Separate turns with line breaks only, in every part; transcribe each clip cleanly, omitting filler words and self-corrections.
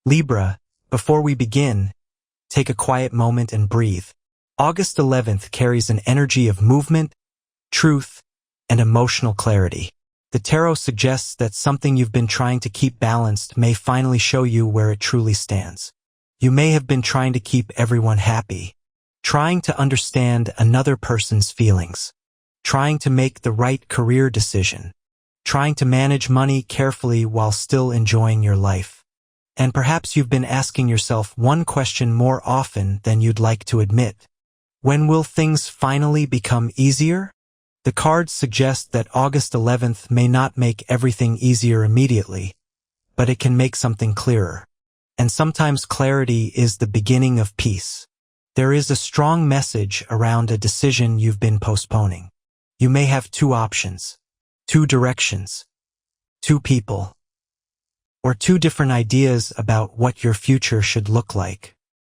Libra, before we begin, take a quiet moment and breathe. August 11th carries an energy of movement, truth, and emotional clarity. The tarot suggests that something you've been trying to keep balanced may finally show you where it truly stands. You may have been trying to keep everyone happy, trying to understand another person's feelings, trying to make the right career decision, trying to manage money carefully while still enjoying your life. And perhaps you've been asking yourself one question more often than you'd like to admit. When will things finally become easier? The cards suggest that August 11th may not make everything easier immediately, but it can make something clearer. And sometimes clarity is the beginning of peace. There is a strong message around a decision you've been postponing. You may have two options, two directions, two people, or two different ideas about what your future should look like.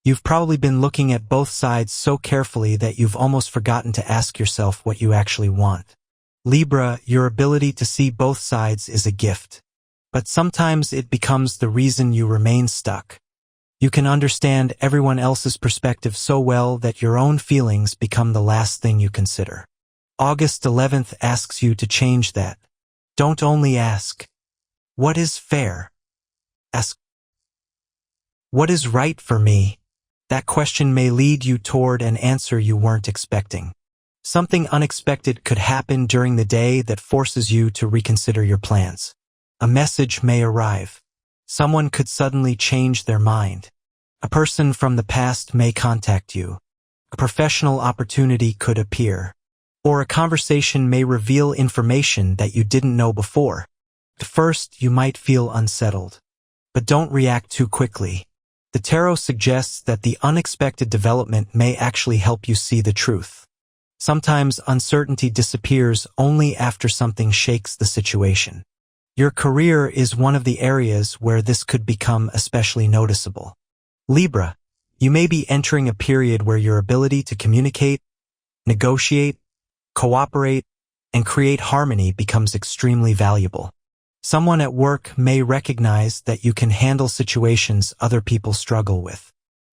You've probably been looking at both sides so carefully that you've almost forgotten to ask yourself what you actually want. Libra, your ability to see both sides is a gift, but sometimes it becomes the reason you remain stuck. You can understand everyone else's perspective so well that your own feelings become the last thing you consider. August 11th asks you to change that. Don't only ask, what is fair? Ask, what is right for me? That question may lead you toward an answer you weren't expecting. Something unexpected could happen during the day that forces you to reconsider your plans. A message may arrive. Someone could suddenly change their mind. A person from the past may contact you. A professional opportunity could appear. Or a conversation may reveal information that you didn't know before. At first, you might feel unsettled. But don't react too quickly. The tarot suggests that the unexpected development may actually help you see the truth. Sometimes uncertainty disappears only after something shakes the situation. Your career is one of the areas where this could become especially noticeable. Libra, you may be entering a period where your ability to communicate, negotiate, cooperate, and create harmony becomes extremely valuable. Someone at work may recognize that you can handle situations other people struggle with.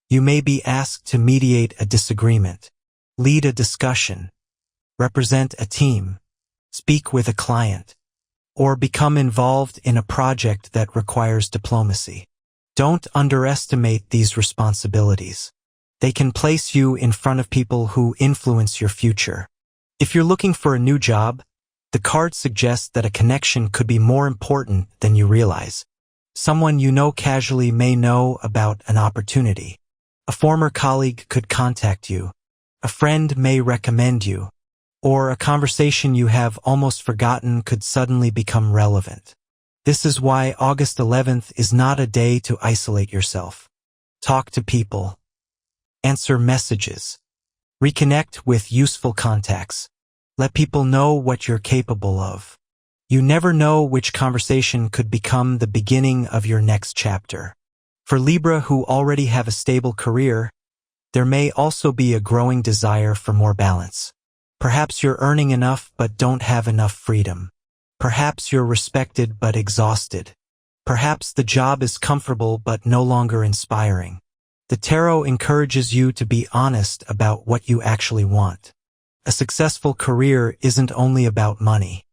You may be asked to mediate a disagreement, lead a discussion, represent a team, speak with a client, or become involved in a project that requires diplomacy. Don't underestimate these responsibilities. They can place you in front of people who influence your future. If you're looking for a new job, the card suggests that a connection could be more important than you realize. Someone you know casually may know about an opportunity. A former colleague could contact you. A friend may recommend you. Or a conversation you have almost forgotten could suddenly become relevant. This is why August 11th is not a day to isolate yourself. Talk to people. Answer messages. Reconnect with useful contacts. Let people know what you're capable of. You never know which conversation could become the beginning of your next chapter. For Libra who already have a stable career, there may also be a growing desire for more balance. Perhaps you're earning enough but don't have enough freedom. Perhaps you're respected but exhausted. Perhaps the job is comfortable but no longer inspiring. The tarot encourages you to be honest about what you actually want. A successful career isn't only about money.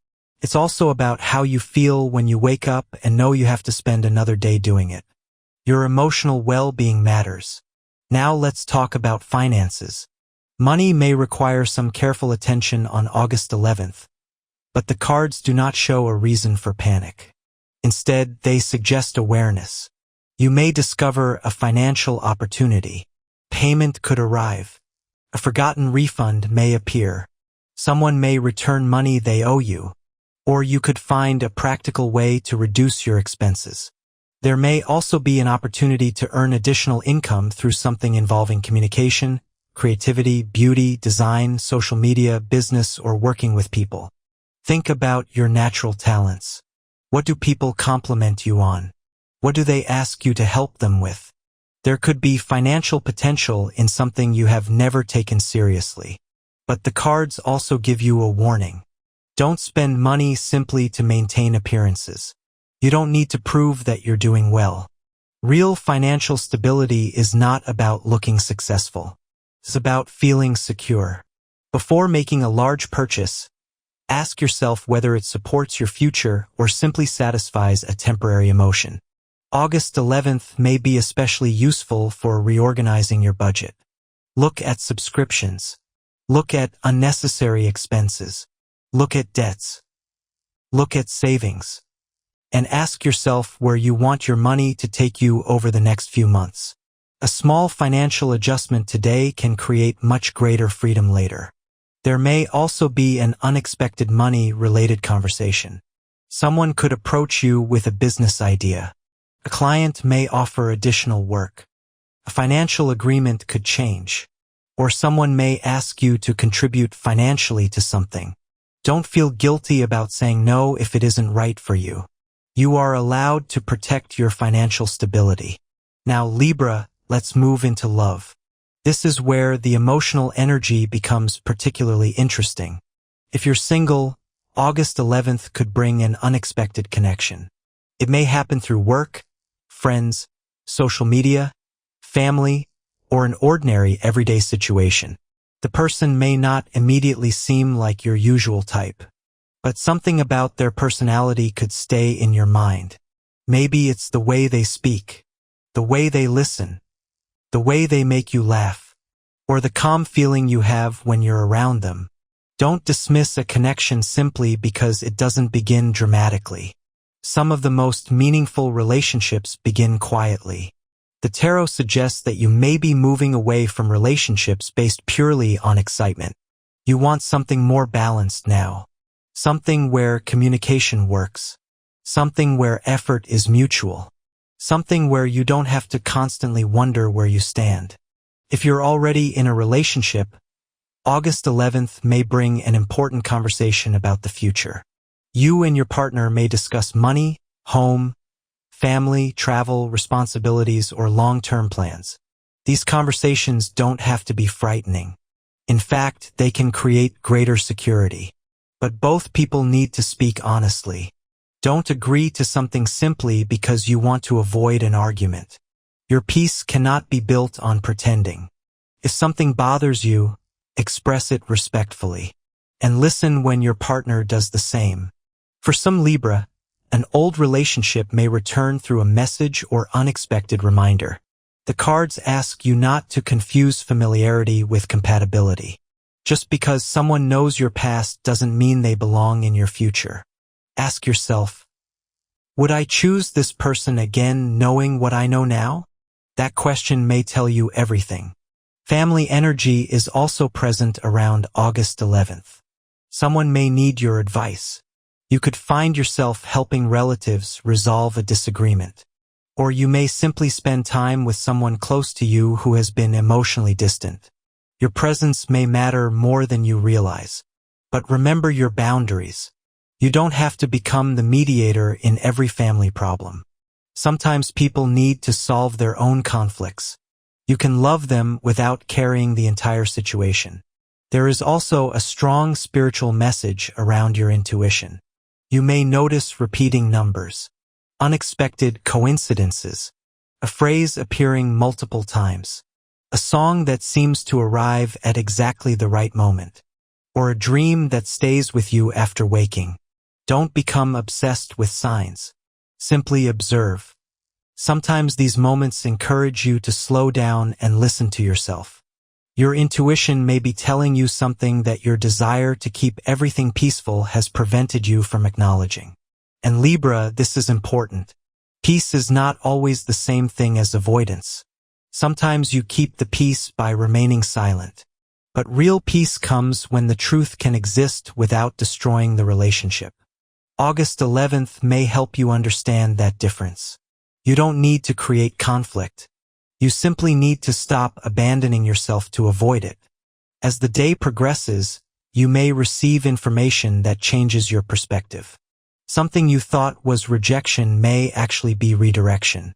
It's also about how you feel when you wake up and know you have to spend another day doing it. Your emotional well-being matters. Now let's talk about finances. Money may require some careful attention on August 11th, but the cards do not show a reason for panic. Instead, they suggest awareness. You may discover a financial opportunity. Payment could arrive. A forgotten refund may appear. Someone may return money they owe you. Or you could find a practical way to reduce your expenses. There may also be an opportunity to earn additional income through something involving communication, creativity, beauty, design, social media, business, or working with people. Think about your natural talents. What do people compliment you on? What do they ask you to help them with? There could be financial potential in something you have never taken seriously. But the cards also give you a warning. Don't spend money simply to maintain appearances. You don't need to prove that you're doing well. Real financial stability is not about looking successful. It's about feeling secure. Before making a large purchase, ask yourself whether it supports your future or simply satisfies a temporary emotion. August 11th may be especially useful for reorganizing your budget. Look at subscriptions. Look at unnecessary expenses. Look at debts. Look at savings. And ask yourself where you want your money to take you over the next few months. A small financial adjustment today can create much greater freedom later. There may also be an unexpected money-related conversation. Someone could approach you with a business idea. A client may offer additional work. A financial agreement could change. Or someone may ask you to contribute financially to something. Don't feel guilty about saying no if it isn't right for you. You are allowed to protect your financial stability. Now, Libra, let's move into love. This is where the emotional energy becomes particularly interesting. If you're single, August 11th could bring an unexpected connection. It may happen through work, friends, social media, family, or an ordinary everyday situation. The person may not immediately seem like your usual type, but something about their personality could stay in your mind. Maybe it's the way they speak, the way they listen, the way they make you laugh, or the calm feeling you have when you're around them. Don't dismiss a connection simply because it doesn't begin dramatically. Some of the most meaningful relationships begin quietly. The tarot suggests that you may be moving away from relationships based purely on excitement. You want something more balanced now. Something where communication works. Something where effort is mutual. Something where you don't have to constantly wonder where you stand. If you're already in a relationship, August 11th may bring an important conversation about the future. You and your partner may discuss money, home, family, travel, responsibilities, or long-term plans. These conversations don't have to be frightening. In fact, they can create greater security. But both people need to speak honestly. Don't agree to something simply because you want to avoid an argument. Your peace cannot be built on pretending. If something bothers you, express it respectfully. And listen when your partner does the same. For some Libra, an old relationship may return through a message or unexpected reminder. The cards ask you not to confuse familiarity with compatibility. Just because someone knows your past doesn't mean they belong in your future. Ask yourself, would I choose this person again knowing what I know now? That question may tell you everything. Family energy is also present around August 11th. Someone may need your advice. You could find yourself helping relatives resolve a disagreement. Or you may simply spend time with someone close to you who has been emotionally distant. Your presence may matter more than you realize. But remember your boundaries. You don't have to become the mediator in every family problem. Sometimes people need to solve their own conflicts. You can love them without carrying the entire situation. There is also a strong spiritual message around your intuition. You may notice repeating numbers, unexpected coincidences, a phrase appearing multiple times, a song that seems to arrive at exactly the right moment, or a dream that stays with you after waking. Don't become obsessed with signs. Simply observe. Sometimes these moments encourage you to slow down and listen to yourself. Your intuition may be telling you something that your desire to keep everything peaceful has prevented you from acknowledging. And Libra, this is important. Peace is not always the same thing as avoidance. Sometimes you keep the peace by remaining silent. But real peace comes when the truth can exist without destroying the relationship. August 11th may help you understand that difference. You don't need to create conflict. You simply need to stop abandoning yourself to avoid it. As the day progresses, you may receive information that changes your perspective. Something you thought was rejection may actually be redirection.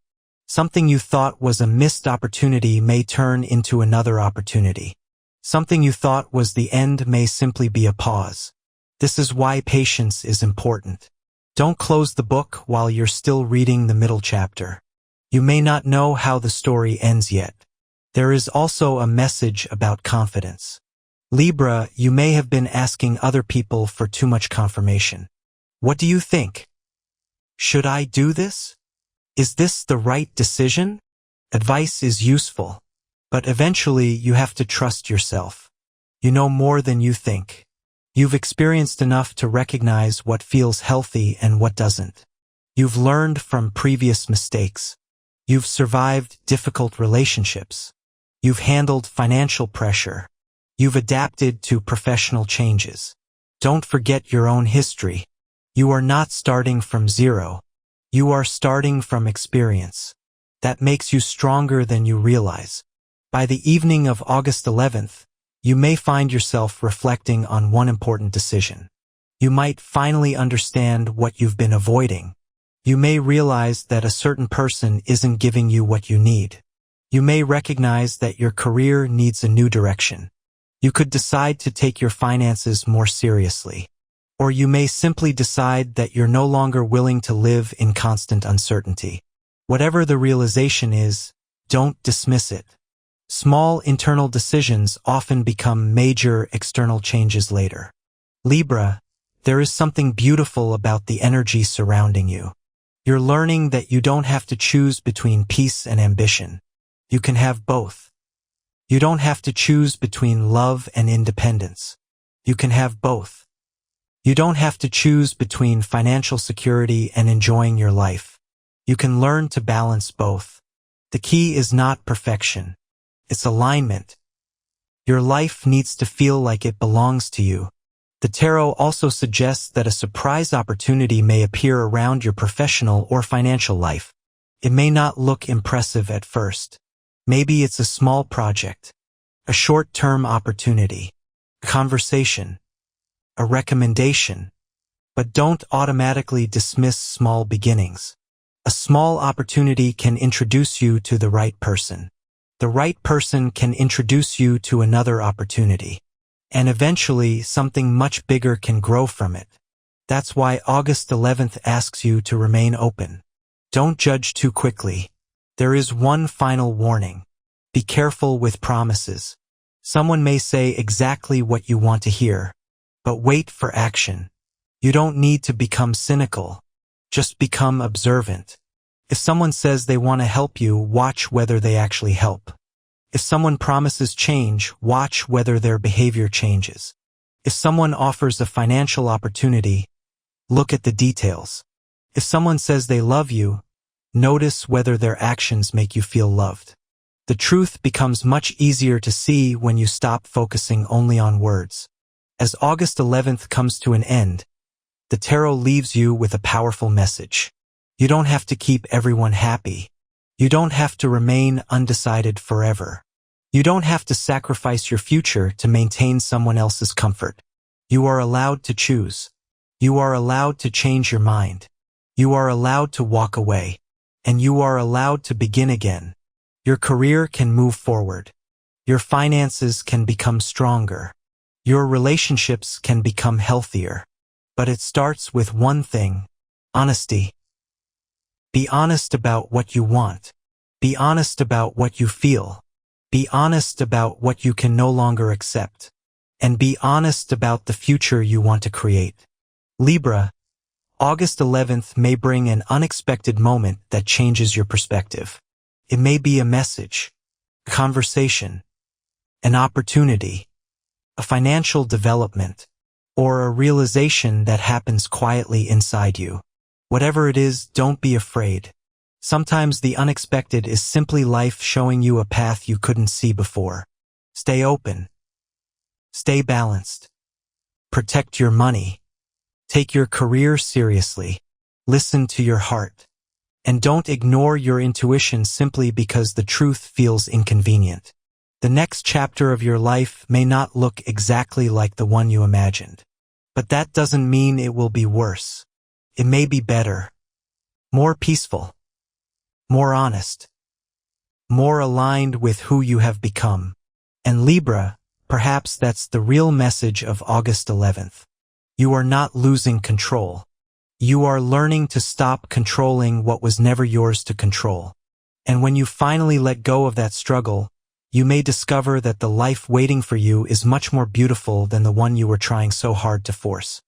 Something you thought was a missed opportunity may turn into another opportunity. Something you thought was the end may simply be a pause. This is why patience is important. Don't close the book while you're still reading the middle chapter. You may not know how the story ends yet. There is also a message about confidence. Libra, you may have been asking other people for too much confirmation. What do you think? Should I do this? Is this the right decision? Advice is useful, but eventually you have to trust yourself. You know more than you think. You've experienced enough to recognize what feels healthy and what doesn't. You've learned from previous mistakes. You've survived difficult relationships. You've handled financial pressure. You've adapted to professional changes. Don't forget your own history. You are not starting from zero. You are starting from experience. That makes you stronger than you realize. By the evening of August 11th, you may find yourself reflecting on one important decision. You might finally understand what you've been avoiding. You may realize that a certain person isn't giving you what you need. You may recognize that your career needs a new direction. You could decide to take your finances more seriously. Or you may simply decide that you're no longer willing to live in constant uncertainty. Whatever the realization is, don't dismiss it. Small internal decisions often become major external changes later. Libra, there is something beautiful about the energy surrounding you. You're learning that you don't have to choose between peace and ambition. You can have both. You don't have to choose between love and independence. You can have both. You don't have to choose between financial security and enjoying your life. You can learn to balance both. The key is not perfection. It's alignment. Your life needs to feel like it belongs to you. The tarot also suggests that a surprise opportunity may appear around your professional or financial life. It may not look impressive at first. Maybe it's a small project, a short-term opportunity, a conversation, a recommendation. But don't automatically dismiss small beginnings. A small opportunity can introduce you to the right person. The right person can introduce you to another opportunity. And eventually, something much bigger can grow from it. That's why August 11th asks you to remain open. Don't judge too quickly. There is one final warning. Be careful with promises. Someone may say exactly what you want to hear, but wait for action. You don't need to become cynical. Just become observant. If someone says they want to help you, watch whether they actually help. If someone promises change, watch whether their behavior changes. If someone offers a financial opportunity, look at the details. If someone says they love you, notice whether their actions make you feel loved. The truth becomes much easier to see when you stop focusing only on words. As August 11th comes to an end, the tarot leaves you with a powerful message. You don't have to keep everyone happy. You don't have to remain undecided forever. You don't have to sacrifice your future to maintain someone else's comfort. You are allowed to choose. You are allowed to change your mind. You are allowed to walk away. And you are allowed to begin again. Your career can move forward. Your finances can become stronger. Your relationships can become healthier. But it starts with one thing: honesty. Be honest about what you want. Be honest about what you feel. Be honest about what you can no longer accept. And be honest about the future you want to create. Libra, August 11th may bring an unexpected moment that changes your perspective. It may be a message, a conversation, an opportunity, a financial development, or a realization that happens quietly inside you. Whatever it is, don't be afraid. Sometimes the unexpected is simply life showing you a path you couldn't see before. Stay open. Stay balanced. Protect your money. Take your career seriously. Listen to your heart. And don't ignore your intuition simply because the truth feels inconvenient. The next chapter of your life may not look exactly like the one you imagined. But that doesn't mean it will be worse. It may be better, more peaceful, more honest, more aligned with who you have become. And Libra, perhaps that's the real message of August 11th. You are not losing control. You are learning to stop controlling what was never yours to control. And when you finally let go of that struggle, you may discover that the life waiting for you is much more beautiful than the one you were trying so hard to force.